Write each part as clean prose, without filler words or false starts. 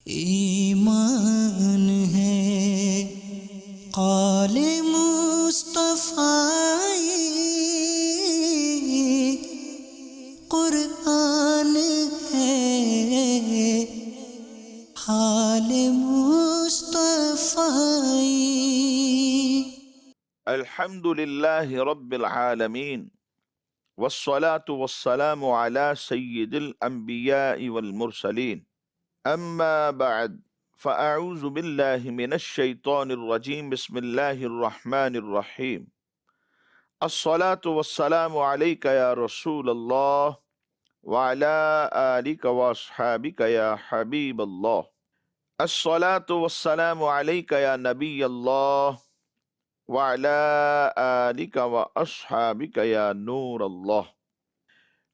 ایمان ہے قول مصطفیٰ، قرآن ہے حال مصطفیٰ۔ الحمد للہ رب العالمین والصلاة والسلام على سید الانبیاء والمرسلین، اما بعد فاعوذ باللہ من الشیطان الرجیم، بسم اللہ الرحمن الرحیم۔ الصلاة والسلام علیک یا رسول اللہ وعلى آلک واصحابک یا حبیب اللہ۔ الصلاة والسلام علیک یا نبی اللہ وعلى آلک واصحابک یا نور اللہ۔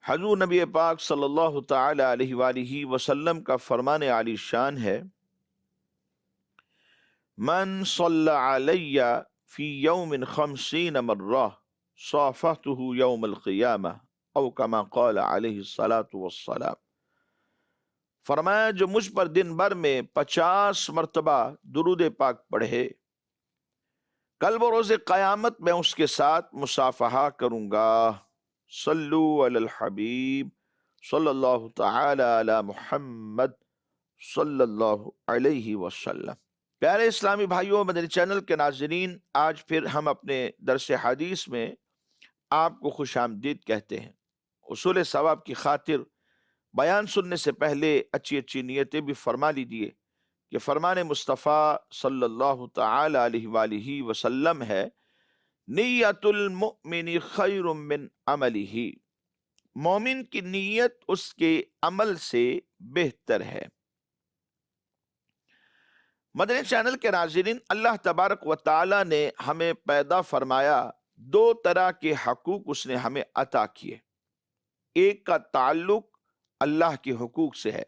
حضور نبی پاک صلی اللہ تعالی علیہ وآلہ وسلم کا فرمان عالی شان ہے، من صلی علی فی یوم 50 مرہ صافحتہ یوم القیامہ او کما قال علیہ الصلاۃ والسلام۔ فرمایا جو مجھ پر دن بھر میں 50 مرتبہ درود پاک پڑھے، کل و روز قیامت میں اس کے ساتھ مصافحہ کروں گا۔ صلو علی الحبیب صلی اللہ تعالی علی محمد صلی اللہ علیہ وسلم۔ پیارے اسلامی بھائیوں، مدنی چینل کے ناظرین، آج پھر ہم اپنے درس حدیث میں آپ کو خوش آمدید کہتے ہیں۔ اصول ثواب کی خاطر بیان سننے سے پہلے اچھی اچھی نیتیں بھی فرما لیجیے کہ فرمان مصطفیٰ صلی اللہ تعالی علیہ وآلہ وسلم ہے، نیت المؤمن خیر من عملہ، مومن کی نیت اس کے عمل سے بہتر ہے۔ مدنی چینل کے ناظرین، اللہ تبارک و تعالی نے ہمیں پیدا فرمایا، دو طرح کے حقوق اس نے ہمیں عطا کیے۔ ایک کا تعلق اللہ کے حقوق سے ہے،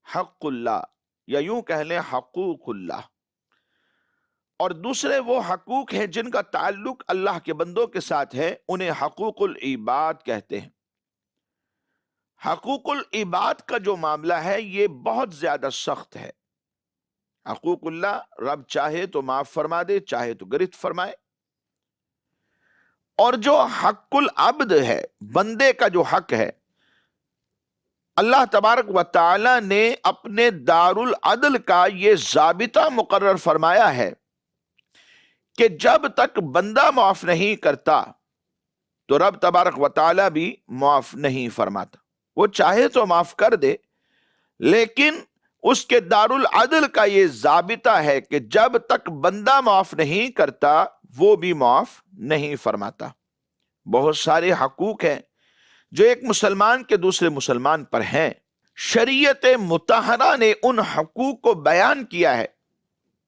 حق اللہ، یا یوں کہہ لیں حقوق اللہ، اور دوسرے وہ حقوق ہیں جن کا تعلق اللہ کے بندوں کے ساتھ ہے، انہیں حقوق العباد کہتے ہیں۔ حقوق العباد کا جو معاملہ ہے یہ بہت زیادہ سخت ہے۔ حقوق اللہ رب چاہے تو معاف فرما دے، چاہے تو گرفت فرمائے، اور جو حق العبد ہے، بندے کا جو حق ہے، اللہ تبارک و تعالی نے اپنے دارالعدل کا یہ ضابطہ مقرر فرمایا ہے کہ جب تک بندہ معاف نہیں کرتا تو رب تبارک و تعالی بھی معاف نہیں فرماتا۔ وہ چاہے تو معاف کر دے، لیکن اس کے دارالعدل کا یہ ضابطہ ہے کہ جب تک بندہ معاف نہیں کرتا وہ بھی معاف نہیں فرماتا۔ بہت سارے حقوق ہیں جو ایک مسلمان کے دوسرے مسلمان پر ہیں۔ شریعت مطہرہ نے ان حقوق کو بیان کیا ہے،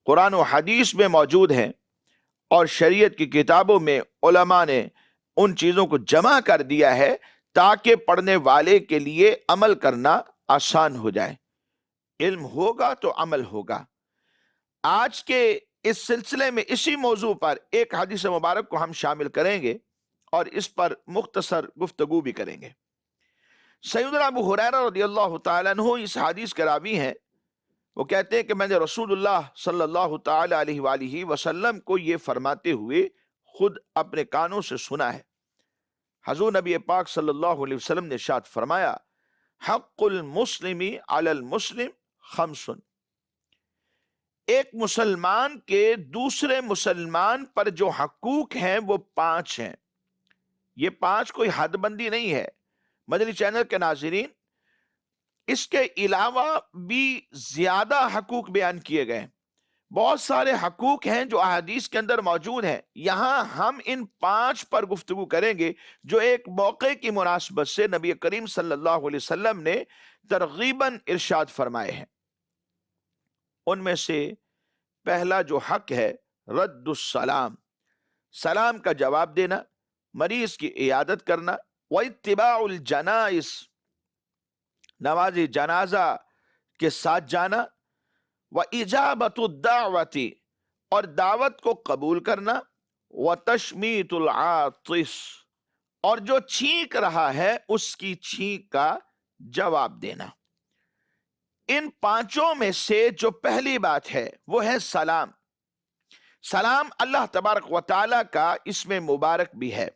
قرآن و حدیث میں موجود ہیں، اور شریعت کی کتابوں میں علماء نے ان چیزوں کو جمع کر دیا ہے تاکہ پڑھنے والے کے لیے عمل کرنا آسان ہو جائے۔ علم ہوگا تو عمل ہوگا۔ آج کے اس سلسلے میں اسی موضوع پر ایک حدیث مبارک کو ہم شامل کریں گے اور اس پر مختصر گفتگو بھی کریں گے۔ سیدنا ابو ہریرہ رضی اللہ تعالیٰ عنہ اس حدیث کے راوی ہیں۔ وہ کہتے ہیں کہ میں نے رسول اللہ صلی اللہ تعالی علیہ وآلہ وسلم کو یہ فرماتے ہوئے خود اپنے کانوں سے سنا ہے۔ حضور نبی پاک صلی اللہ علیہ وسلم نے ارشاد فرمایا، حق المسلم علی المسلم خمس، ایک مسلمان کے دوسرے مسلمان پر جو حقوق ہیں وہ 5 ہیں۔ یہ 5 کوئی حد بندی نہیں ہے مدنی چینل کے ناظرین، اس کے علاوہ بھی زیادہ حقوق بیان کیے گئے۔ بہت سارے حقوق ہیں جو احادیث کے اندر موجود ہیں، یہاں ہم ان 5 پر گفتگو کریں گے جو ایک موقع کی مناسبت سے نبی کریم صلی اللہ علیہ وسلم نے ترغیباً ارشاد فرمائے ہیں۔ ان میں سے پہلا جو حق ہے، رد السلام، سلام کا جواب دینا، مریض کی عیادت کرنا، واتباع الجنائز، نماز جنازہ کے ساتھ جانا، وإجابة الدعوة، اور دعوت کو قبول کرنا، وتشمیت العاطس، اور جو چھینک رہا ہے اس کی چھینک کا جواب دینا۔ ان پانچوں میں سے جو پہلی بات ہے وہ ہے سلام. سلام اللہ تبارک و تعالی کا اسم مبارک بھی ہے.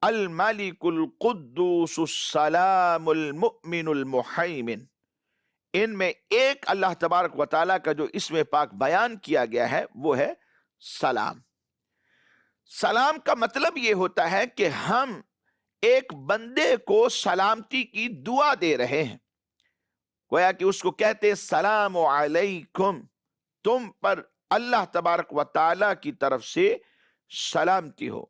الملک القدوس السلام المؤمن المحیمن. ان میں ایک اللہ تبارک و تعالی کا جو اسم پاک بیان کیا گیا ہے وہ ہے سلام. سلام کا مطلب یہ ہوتا ہے کہ ہم ایک بندے کو سلامتی کی دعا دے رہے ہیں. گویا کہ اس کو کہتے السلام علیکم، تم پر اللہ تبارک و تعالی کی طرف سے سلامتی ہو،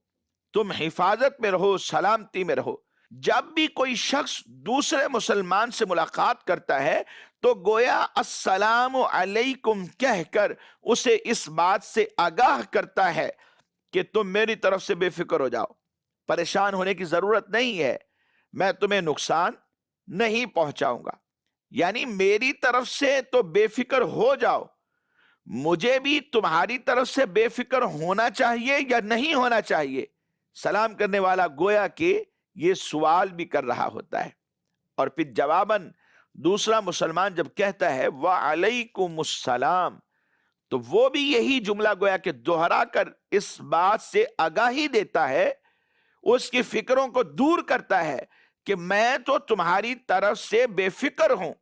تم حفاظت میں رہو، سلامتی میں رہو. جب بھی کوئی شخص دوسرے مسلمان سے ملاقات کرتا ہے تو گویا السلام علیکم کہہ کر اسے اس بات سے آگاہ کرتا ہے کہ تم میری طرف سے بے فکر ہو جاؤ، پریشان ہونے کی ضرورت نہیں ہے، میں تمہیں نقصان نہیں پہنچاؤں گا. یعنی میری طرف سے تو بے فکر ہو جاؤ، مجھے بھی تمہاری طرف سے بے فکر ہونا چاہیے یا نہیں ہونا چاہیے. سلام کرنے والا گویا کہ یہ سوال بھی کر رہا ہوتا ہے. اور پھر جواباً دوسرا مسلمان جب کہتا ہے وعلیکم السلام، تو وہ بھی یہی جملہ گویا کہ دوہرا کر اس بات سے آگاہی دیتا ہے، اس کی فکروں کو دور کرتا ہے کہ میں تو تمہاری طرف سے بے فکر ہوں،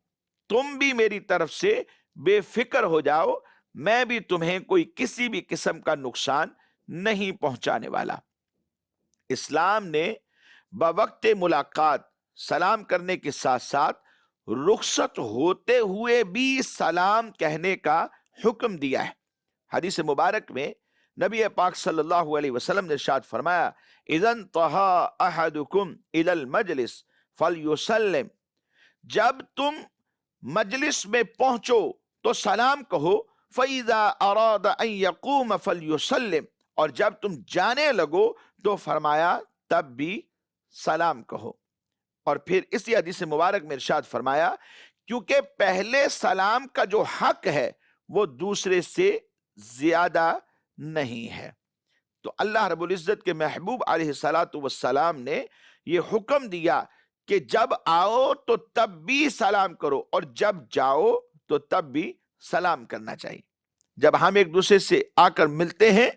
تم بھی میری طرف سے بے فکر ہو جاؤ، میں بھی تمہیں کوئی کسی بھی قسم کا نقصان نہیں پہنچانے والا. اسلام نے بوقت ملاقات سلام کرنے کے ساتھ ساتھ رخصت ہوتے ہوئے بھی سلام کہنے کا حکم دیا ہے. حدیث مبارک میں نبی پاک صلی اللہ علیہ وسلم نے ارشاد فرمایا اذا انتهى احدكم الى المجلس فليسلم، جب تم مجلس میں پہنچو تو سلام کہو. فَإِذَا أَرَادَ أَن يَقُومَ فَلْيُسَلِّمْ، اور جب تم جانے لگو تو فرمایا تب بھی سلام کہو. اور پھر اسی حدیث مبارک میں ارشاد فرمایا کیونکہ پہلے سلام کا جو حق ہے وہ دوسرے سے زیادہ نہیں ہے. تو اللہ رب العزت کے محبوب علیہ الصلاۃ والسلام نے یہ حکم دیا کہ جب آؤ تو تب بھی سلام کرو، اور جب جاؤ تو تب بھی سلام کرنا چاہیے. جب ہم ایک دوسرے سے آ کر ملتے ہیں،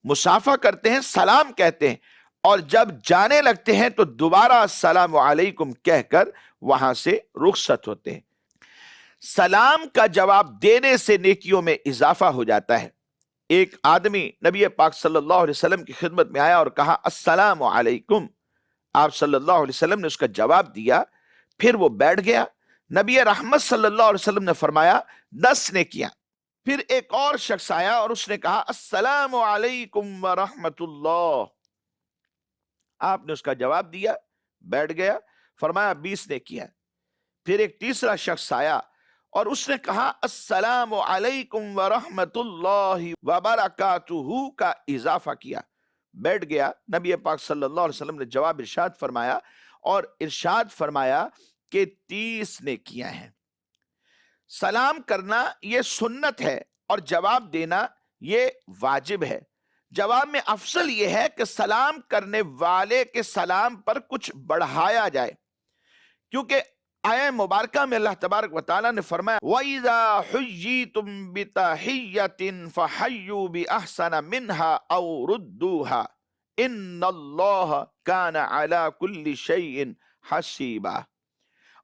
مصافحہ کرتے ہیں، سلام کہتے ہیں، اور جب جانے لگتے ہیں تو دوبارہ السلام علیکم کہہ کر وہاں سے رخصت ہوتے ہیں. سلام کا جواب دینے سے نیکیوں میں اضافہ ہو جاتا ہے. ایک آدمی نبی پاک صلی اللہ علیہ وسلم کی خدمت میں آیا اور کہا السلام علیکم. آپ صلی اللہ علیہ وسلم نے اس کا جواب دیا، پھر وہ بیٹھ گیا. نبی رحمت صلی اللہ علیہ وسلم نے فرمایا 10 نے کیا. پھر ایک اور شخص آیا اور اس نے کہا السلام علیکم ورحمت اللہ. آپ نے اس کا جواب دیا، بیٹھ گیا، فرمایا 20 نے کیا. پھر ایک تیسرا شخص آیا اور اس نے کہا السلام علیکم ورحمت اللہ وبرکاتہ کا اضافہ کیا، بیٹھ گیا. نبی پاک صلی اللہ علیہ وسلم نے جواب ارشاد فرمایا، اور ارشاد فرمایا کہ 30 نے کیا ہے. سلام کرنا یہ سنت ہے اور جواب دینا یہ واجب ہے. جواب میں افضل یہ ہے کہ سلام کرنے والے کے سلام پر کچھ بڑھایا جائے، کیونکہ آیہ مبارکہ میں اللہ تبارک و تعالیٰ نے فرمایا وَإِذَا حُيِّيتُم بِتَحِيَّةٍ فَحَيُّوا بِأَحْسَنَ مِنْهَا أَوْ رُدُّوهَا إِنَّ اللَّهَ كَانَ عَلَى كُلِّ شَيْءٍ حَسِيبًا.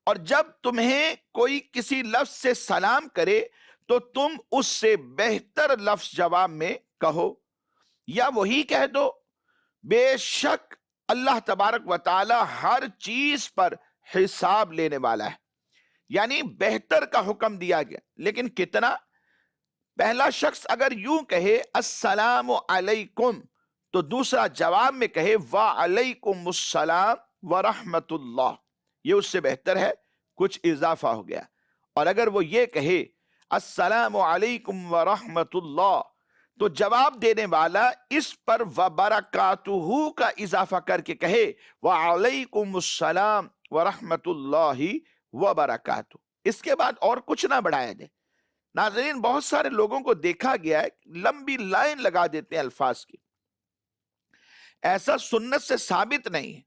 اور جب تمہیں کوئی کسی لفظ سے سلام کرے تو تم اس سے بہتر لفظ جواب میں کہو، یا وہی کہہ دو بے شک اللہ تبارک و تعالی ہر چیز پر حساب لینے والا ہے. یعنی بہتر کا حکم دیا گیا، لیکن کتنا؟ پہلا شخص اگر یوں کہے السلام علیکم تو دوسرا جواب میں کہے وعلیکم السلام ورحمت اللہ، یہ اس سے بہتر ہے، کچھ اضافہ ہو گیا. اور اگر وہ یہ کہے السلام علیکم ورحمت اللہ تو جواب دینے والا اس پر وبرکاتہ کا اضافہ کر کے کہے وعلیکم السلام ورحمت اللہ وبرکاتہ، اس کے بعد اور کچھ نہ بڑھایا جائے. ناظرین، بہت سارے لوگوں کو دیکھا گیا ہے لمبی لائن لگا دیتے ہیں الفاظ کی، ایسا سنت سے ثابت نہیں ہے.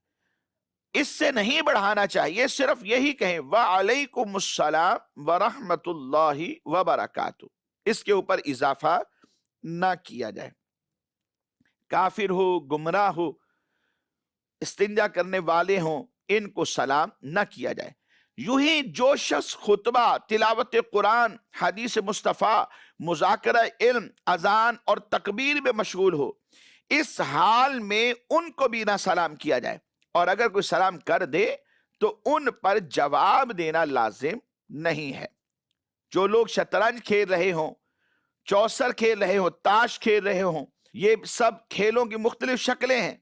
اس سے نہیں بڑھانا چاہیے، صرف یہی کہیں وعلیکم السلام ورحمۃ اللہ وبرکاتہ، اس کے اوپر اضافہ نہ کیا جائے۔ کافر ہو، گمراہ ہو، استنجا کرنے والے ہوں، ان کو سلام نہ کیا جائے۔ یوں ہی جو شخص خطبہ، تلاوت قرآن، حدیث مصطفیٰ، مذاکرہ علم، اذان اور تکبیر میں مشغول ہو، اس حال میں ان کو بھی نہ سلام کیا جائے، اور اگر کوئی سلام کر دے تو ان پر جواب دینا لازم نہیں ہے۔ جو لوگ شطرنج کھیل رہے ہوں، چوسر کھیل رہے ہوں، تاش کھیل رہے ہوں، یہ سب کھیلوں کی مختلف شکلیں ہیں،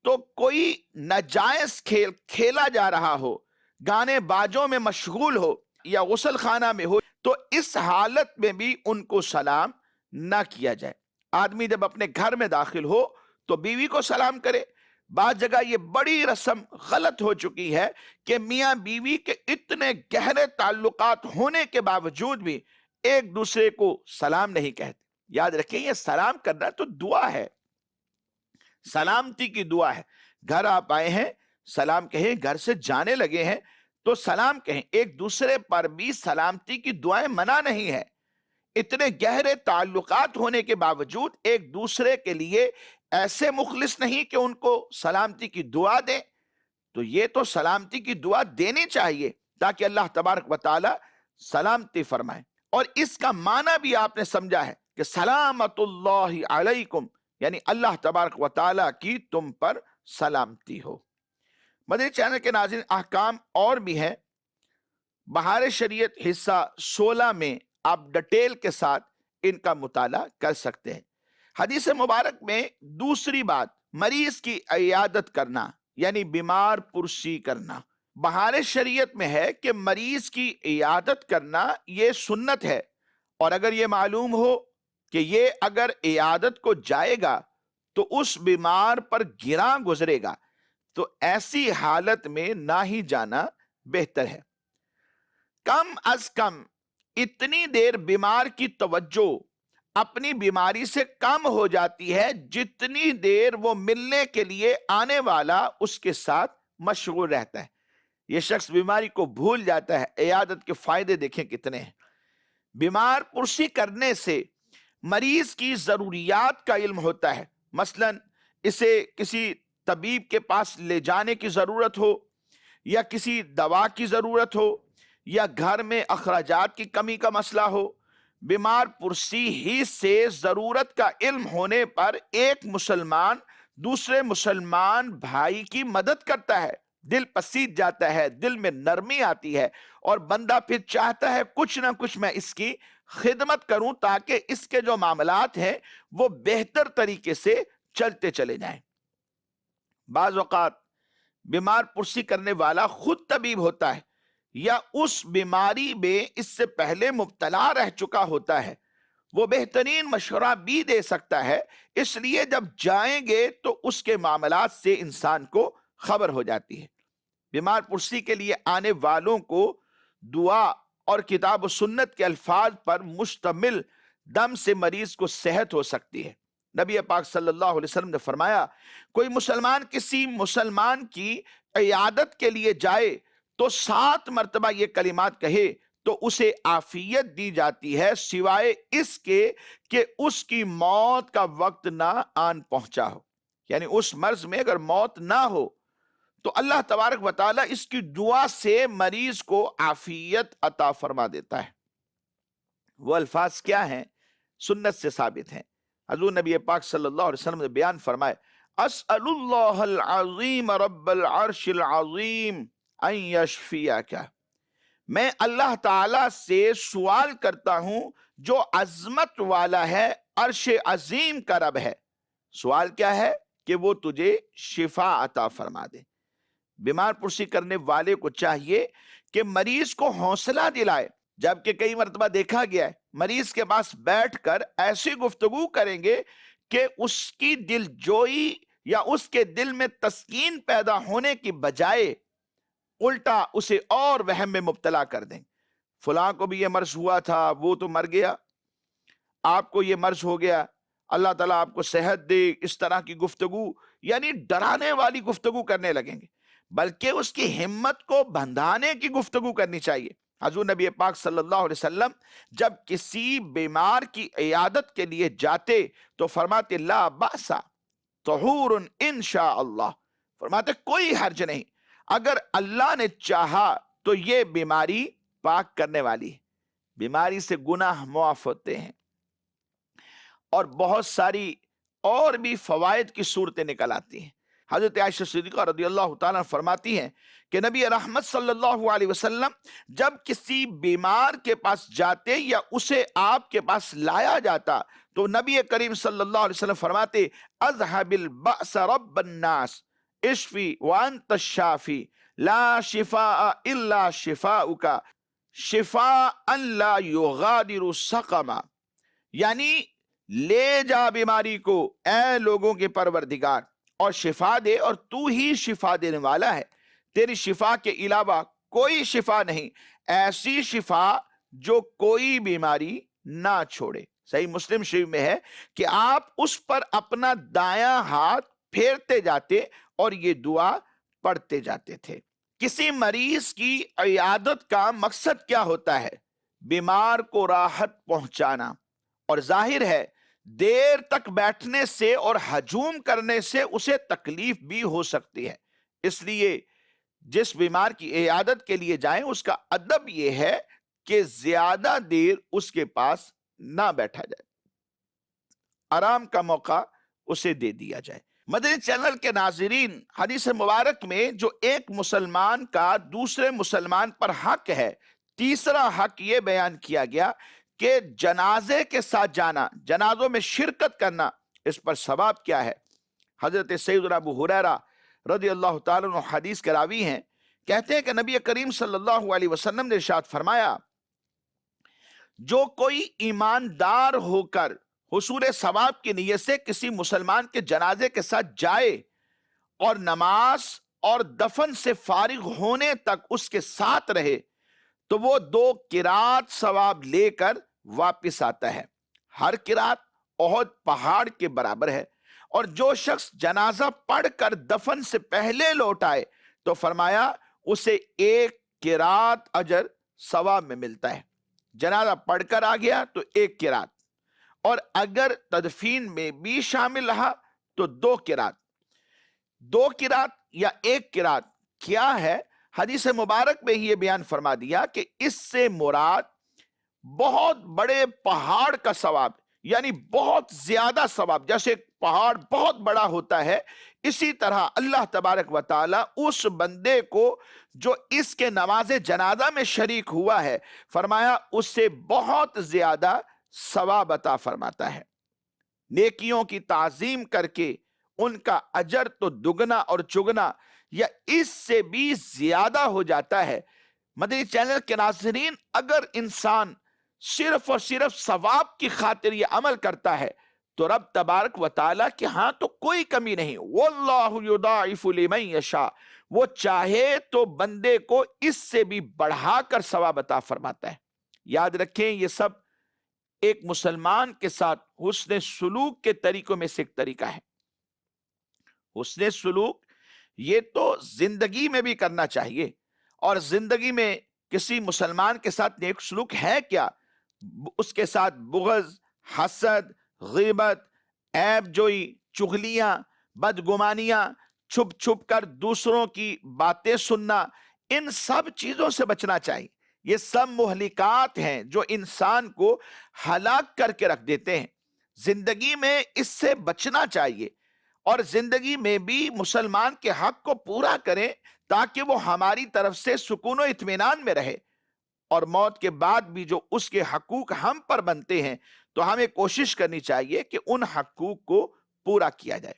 تو کوئی ناجائز کھیل کھیلا جا رہا ہو، گانے باجوں میں مشغول ہو یا غسل خانہ میں ہو، تو اس حالت میں بھی ان کو سلام نہ کیا جائے۔ آدمی جب اپنے گھر میں داخل ہو تو بیوی کو سلام کرے۔ بعض جگہ یہ بڑی رسم غلط ہو چکی ہے کہ میاں بیوی کے اتنے گہرے تعلقات ہونے کے باوجود بھی ایک دوسرے کو سلام نہیں کہتے۔ یاد رکھیں، یہ سلام کرنا تو دعا ہے، سلامتی کی دعا ہے۔ گھر آپ آئے ہیں، سلام کہیں، گھر سے جانے لگے ہیں تو سلام کہیں۔ ایک دوسرے پر بھی سلامتی کی دعائیں منع نہیں ہے۔ اتنے گہرے تعلقات ہونے کے باوجود ایک دوسرے کے لیے ایسے مخلص نہیں کہ ان کو سلامتی کی دعا دیں، تو یہ تو سلامتی کی دعا دینی چاہیے تاکہ اللہ تبارک و تعالی سلامتی فرمائے۔ اور اس کا معنی بھی آپ نے سمجھا ہے کہ سلامت اللہ علیکم، یعنی اللہ تبارک و تعالی کی تم پر سلامتی ہو۔ مدنی چینل کے ناظرین، احکام اور بھی ہیں۔ بہار شریعت حصہ 16 میں آپ ڈیٹیل کے ساتھ ان کا مطالعہ کر سکتے ہیں۔ حدیث مبارک میں دوسری بات، مریض کی عیادت کرنا، یعنی بیمار پرسی کرنا۔ بہار شریعت میں ہے کہ مریض کی عیادت کرنا یہ سنت ہے، اور اگر یہ معلوم ہو کہ یہ اگر عیادت کو جائے گا تو اس بیمار پر گراں گزرے گا، تو ایسی حالت میں نہ ہی جانا بہتر ہے۔ کم از کم اتنی دیر بیمار کی توجہ اپنی بیماری سے کم ہو جاتی ہے جتنی دیر وہ ملنے کے لیے آنے والا اس کے ساتھ مشغول رہتا ہے۔ یہ شخص بیماری کو بھول جاتا ہے۔ عیادت کے فائدے دیکھیں کتنے ہیں۔ بیمار پرسی کرنے سے مریض کی ضروریات کا علم ہوتا ہے، مثلا اسے کسی طبیب کے پاس لے جانے کی ضرورت ہو، یا کسی دوا کی ضرورت ہو، یا گھر میں اخراجات کی کمی کا مسئلہ ہو۔ بیمار پرسی ہی سے ضرورت کا علم ہونے پر ایک مسلمان دوسرے مسلمان بھائی کی مدد کرتا ہے، دل پسیج جاتا ہے، دل میں نرمی آتی ہے، اور بندہ پھر چاہتا ہے کچھ نہ کچھ میں اس کی خدمت کروں تاکہ اس کے جو معاملات ہیں وہ بہتر طریقے سے چلتے چلے جائیں۔ بعض اوقات بیمار پرسی کرنے والا خود طبیب ہوتا ہے یا اس بیماری میں اس سے پہلے مبتلا رہ چکا ہوتا ہے، وہ بہترین مشورہ بھی دے سکتا ہے۔ اس لیے جب جائیں گے تو اس کے معاملات سے انسان کو خبر ہو جاتی ہے۔ بیمار پرسی کے لیے آنے والوں کو دعا اور کتاب و سنت کے الفاظ پر مشتمل دم سے مریض کو صحت ہو سکتی ہے۔ نبی پاک صلی اللہ علیہ وسلم نے فرمایا، کوئی مسلمان کسی مسلمان کی عیادت کے لیے جائے تو 7 مرتبہ یہ کلمات کہے تو اسے عافیت دی جاتی ہے، سوائے اس کے کہ اس کی موت کا وقت نہ آن پہنچا ہو۔ یعنی اس مرض میں اگر موت نہ ہو تو اللہ تبارک و تعالی اس کی دعا سے مریض کو عافیت عطا فرما دیتا ہے۔ وہ الفاظ کیا ہیں؟ سنت سے ثابت ہیں۔ حضور نبی پاک صلی اللہ علیہ وسلم نے بیان فرمائے، اسأل اللہ العظیم رب العرش العظیم ان یشفیک، میں اللہ تعالی سے سوال کرتا ہوں جو عظمت والا ہے، عرش عظیم کا رب ہے۔ سوال کیا ہے؟ کہ وہ تجھے شفا عطا فرما دے۔ بیمار پرسی کرنے والے کو چاہیے کہ مریض کو حوصلہ دلائے، جبکہ کئی مرتبہ دیکھا گیا ہے مریض کے پاس بیٹھ کر ایسی گفتگو کریں گے کہ اس کی دل جوئی یا اس کے دل میں تسکین پیدا ہونے کی بجائے الٹا اسے اور وہم میں مبتلا کر دیں۔ فلاں کو بھی یہ مرض ہوا تھا، وہ تو مر گیا، آپ کو یہ مرض ہو گیا، اللہ تعالیٰ آپ کو صحت دے، اس طرح کی گفتگو، یعنی ڈرانے والی گفتگو کرنے لگیں گے۔ بلکہ اس کی ہمت کو بندھانے کی گفتگو کرنی چاہیے۔ حضور نبی پاک صلی اللہ علیہ وسلم جب کسی بیمار کی عیادت کے لیے جاتے تو فرماتے لا باسا طہور انشاء اللہ، فرماتے کوئی حرج نہیں، اگر اللہ نے چاہا تو یہ بیماری پاک کرنے والی ہے۔ بیماری سے گناہ معاف ہوتے ہیں اور بہت ساری اور بھی فوائد کی صورتیں نکل آتی ہیں۔ حضرت عائشہ صدیقہ رضی اللہ تعالیٰ فرماتی ہیں کہ نبی رحمت صلی اللہ علیہ وسلم جب کسی بیمار کے پاس جاتے یا اسے آپ کے پاس لایا جاتا تو نبی کریم صلی اللہ علیہ وسلم فرماتے اذهب البأس رب الناس اشفی وانت الشافی لا شفاء الا شفاؤک شفاء لا یغادر سقما، یعنی لے جا بیماری کو اے لوگوں کے پروردگار اور شفا دے، اور تو ہی شفا دینے والا ہے، تیری شفا کے علاوہ کوئی شفا نہیں، ایسی شفا جو کوئی بیماری نہ چھوڑے۔ صحیح مسلم شریف میں ہے کہ آپ اس پر اپنا دایاں ہاتھ پھیرتے جاتے اور یہ دعا پڑھتے جاتے تھے۔ کسی مریض کی عیادت کا مقصد کیا ہوتا ہے؟ بیمار کو راحت پہنچانا، اور ظاہر ہے دیر تک بیٹھنے سے اور ہجوم کرنے سے اسے تکلیف بھی ہو سکتی ہے، اس لیے جس بیمار کی عیادت کے لیے جائیں اس کا ادب یہ ہے کہ زیادہ دیر اس کے پاس نہ بیٹھا جائے، آرام کا موقع اسے دے دیا جائے۔ مدنی چینل کے ناظرین، حدیث مبارک میں جو ایک مسلمان کا دوسرے مسلمان پر حق ہے، تیسرا حق یہ بیان کیا گیا کہ جنازے کے ساتھ جانا، جنازوں میں شرکت کرنا، اس پر ثواب کیا ہے۔ حضرت سیدنا ابو ہریرہ رضی اللہ تعالیٰ عنہ حدیث کے راوی ہیں، کہتے ہیں کہ نبی کریم صلی اللہ علیہ وسلم نے ارشاد فرمایا جو کوئی ایماندار ہو کر حصول ثواب کی نیت سے کسی مسلمان کے جنازے کے ساتھ جائے اور نماز اور دفن سے فارغ ہونے تک اس کے ساتھ رہے تو وہ 2 قرات ثواب لے کر واپس آتا ہے، ہر قرات احد پہاڑ کے برابر ہے، اور جو شخص جنازہ پڑھ کر دفن سے پہلے لوٹ آئے تو فرمایا اسے 1 قرات اجر ثواب میں ملتا ہے، جنازہ پڑھ کر آ گیا تو 1 قرات، اور اگر تدفین میں بھی شامل رہا تو 2 قرات۔ 2 قرات یا 1 قرات کیا ہے؟ حدیث مبارک میں ہی یہ بیان فرما دیا کہ اس سے مراد بہت بڑے پہاڑ کا ثواب، یعنی بہت زیادہ ثواب، جیسے ایک پہاڑ بہت بڑا ہوتا ہے اسی طرح اللہ تبارک و تعالی اس بندے کو جو اس کے نماز جنازہ میں شریک ہوا ہے، فرمایا اس سے بہت زیادہ ثواب عطا فرماتا ہے۔ نیکیوں کی تعظیم کر کے ان کا اجر تو دگنا اور چگنا یا اس سے بھی زیادہ ہو جاتا ہے۔ مدنی چینل کے ناظرین، اگر انسان صرف اور صرف ثواب کی خاطر یہ عمل کرتا ہے تو رب تبارک و تعالیٰ کے ہاں تو کوئی کمی نہیں، واللہ یضاعف لمن یشاء، وہ چاہے تو بندے کو اس سے بھی بڑھا کر ثواب عطا فرماتا ہے۔ یاد رکھیں یہ سب ایک مسلمان کے ساتھ حسن سلوک کے طریقوں میں سے ایک طریقہ ہے۔ حسن سلوک یہ تو زندگی میں بھی کرنا چاہیے، اور زندگی میں کسی مسلمان کے ساتھ نیک سلوک ہے کیا؟ اس کے ساتھ بغض، حسد، غیبت، عیب جوئی، چغلیاں، بدگمانیاں، چھپ چھپ کر دوسروں کی باتیں سننا، ان سب چیزوں سے بچنا چاہیے۔ یہ سب مہلکات ہیں جو انسان کو ہلاک کر کے رکھ دیتے ہیں۔ زندگی میں اس سے بچنا چاہیے، اور زندگی میں بھی مسلمان کے حق کو پورا کریں تاکہ وہ ہماری طرف سے سکون و اطمینان میں رہے، اور موت کے بعد بھی جو اس کے حقوق ہم پر بنتے ہیں تو ہمیں کوشش کرنی چاہیے کہ ان حقوق کو پورا کیا جائے۔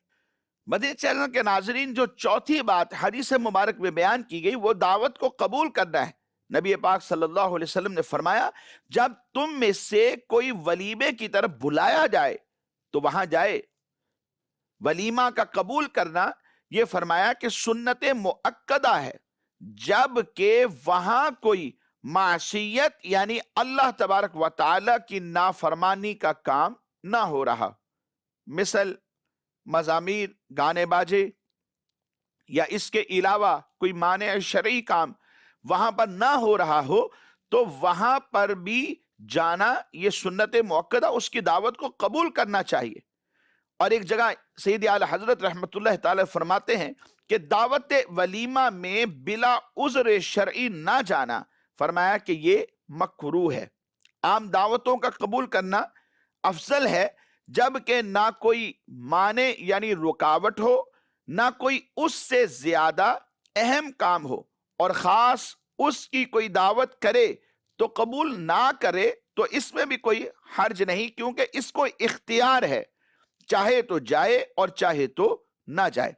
مدنی چینل کے ناظرین، جو چوتھی بات حدیث مبارک میں بیان کی گئی وہ دعوت کو قبول کرنا ہے۔ نبی پاک صلی اللہ علیہ وسلم نے فرمایا جب تم میں سے کوئی ولیمے کی طرف بلایا جائے تو وہاں جائے۔ ولیمہ کا قبول کرنا یہ فرمایا کہ سنت مؤکدہ ہے، جب کہ وہاں کوئی معصیت یعنی اللہ تبارک و تعالی کی نافرمانی کا کام نہ ہو رہا، مثل مزامیر، گانے باجے، یا اس کے علاوہ کوئی مانع شرعی کام وہاں پر نہ ہو رہا ہو تو وہاں پر بھی جانا یہ سنت مؤکدہ، اس کی دعوت کو قبول کرنا چاہیے۔ اور ایک جگہ سید اعلی حضرت رحمت اللہ تعالی فرماتے ہیں کہ دعوت ولیمہ میں بلا عذر شرعی نہ جانا، فرمایا کہ یہ مکروہ ہے۔ عام دعوتوں کا قبول کرنا افضل ہے جبکہ نہ کوئی مانع یعنی رکاوٹ ہو، نہ کوئی اس سے زیادہ اہم کام ہو، اور خاص اس کی کوئی دعوت کرے تو قبول نہ کرے تو اس میں بھی کوئی حرج نہیں، کیونکہ اس کو اختیار ہے، چاہے تو جائے اور چاہے تو نہ جائے۔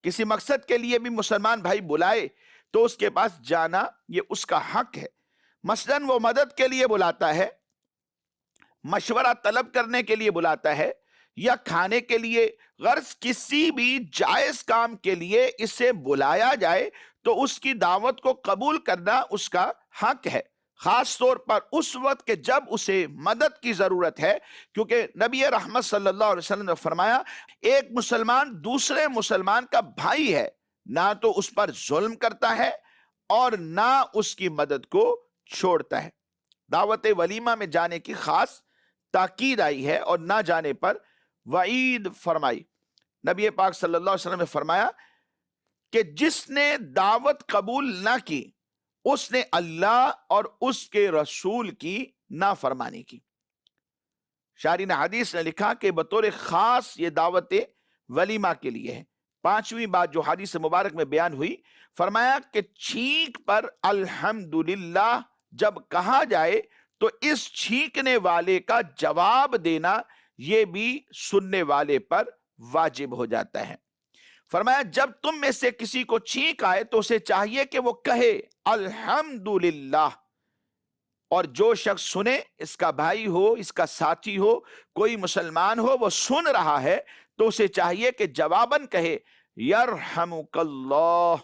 کسی مقصد کے لیے بھی مسلمان بھائی بلائے تو اس کے پاس جانا یہ اس کا حق ہے۔ مثلاً وہ مدد کے لیے بلاتا ہے، مشورہ طلب کرنے کے لیے بلاتا ہے، یا کھانے کے لیے، غرض کسی بھی جائز کام کے لیے اسے بلایا جائے تو اس کی دعوت کو قبول کرنا اس کا حق ہے، خاص طور پر اس وقت کہ جب اسے مدد کی ضرورت ہے، کیونکہ نبی رحمت صلی اللہ علیہ وسلم نے فرمایا ایک مسلمان دوسرے مسلمان کا بھائی ہے، نہ تو اس پر ظلم کرتا ہے اور نہ اس کی مدد کو چھوڑتا ہے۔ دعوت ولیمہ میں جانے کی خاص تاکید آئی ہے اور نہ جانے پر وعید فرمائی۔ نبی پاک صلی اللہ علیہ وسلم نے فرمایا کہ جس نے دعوت قبول نہ کی اس نے اللہ اور اس کے رسول کی نافرمانی کی۔ شارحین حدیث نے لکھا کہ بطور خاص یہ دعوت ولیمہ کے لیے ہے۔ پانچویں بات جو حدیث مبارک میں بیان ہوئی، فرمایا کہ چھینک پر الحمدللہ جب کہا جائے تو اس چھینکنے والے کا جواب دینا یہ بھی سننے والے پر واجب ہو جاتا ہے۔ فرمایا جب تم میں سے کسی کو چھینک آئے تو اسے چاہیے کہ وہ کہے الحمدللہ، اور جو شخص سنے، اس کا بھائی ہو، اس کا ساتھی ہو، کوئی مسلمان ہو، وہ سن رہا ہے تو اسے چاہیے کہ جواباً کہے یرحمک اللہ،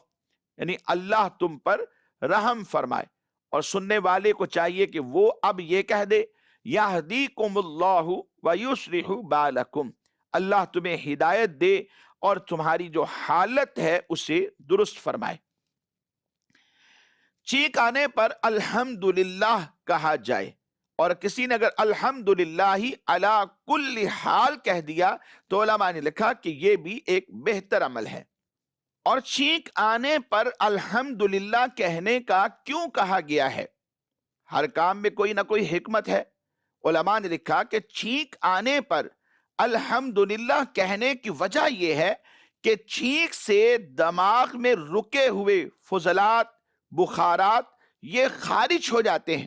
یعنی اللہ تم پر رحم فرمائے، اور سننے والے کو چاہیے کہ وہ اب یہ کہہ دے یہدیکم اللہ ویصلح بالکم، اللہ تمہیں ہدایت دے اور تمہاری جو حالت ہے اسے درست فرمائے۔ چینک آنے پر الحمدللہ کہا جائے، اور کسی نے اگر الحمدللہ علی کل حال کہہ دیا تو علماء نے لکھا کہ یہ بھی ایک بہتر عمل ہے۔ اور چھینک آنے پر الحمدللہ کہنے کا کیوں کہا گیا ہے؟ ہر کام میں کوئی نہ کوئی حکمت ہے۔ علماء نے لکھا کہ چھینک آنے پر الحمدللہ کہنے کی وجہ یہ ہے کہ چھینک سے دماغ میں رکے ہوئے فضلات، بخارات یہ خارج ہو جاتے ہیں،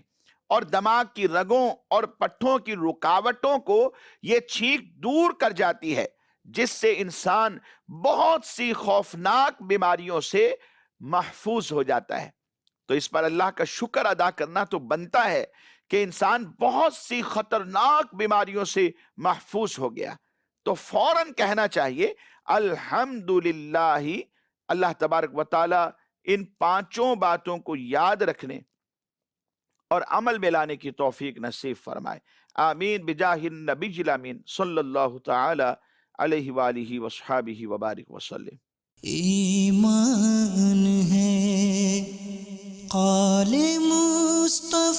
اور دماغ کی رگوں اور پٹھوں کی رکاوٹوں کو یہ چھینک دور کر جاتی ہے، جس سے انسان بہت سی خوفناک بیماریوں سے محفوظ ہو جاتا ہے۔ تو اس پر اللہ کا شکر ادا کرنا تو بنتا ہے کہ انسان بہت سی خطرناک بیماریوں سے محفوظ ہو گیا، تو فوراً کہنا چاہیے الحمدللہ۔ اللہ تبارک و تعالی ان پانچوں باتوں کو یاد رکھنے اور عمل میں لانے کی توفیق نصیب فرمائے۔ آمین بجاہ النبی الامین صلی اللہ تعالی علیہ وآلہ وصحابہ وبارک وسلم۔ ایمان ہے قال مصطفیٰ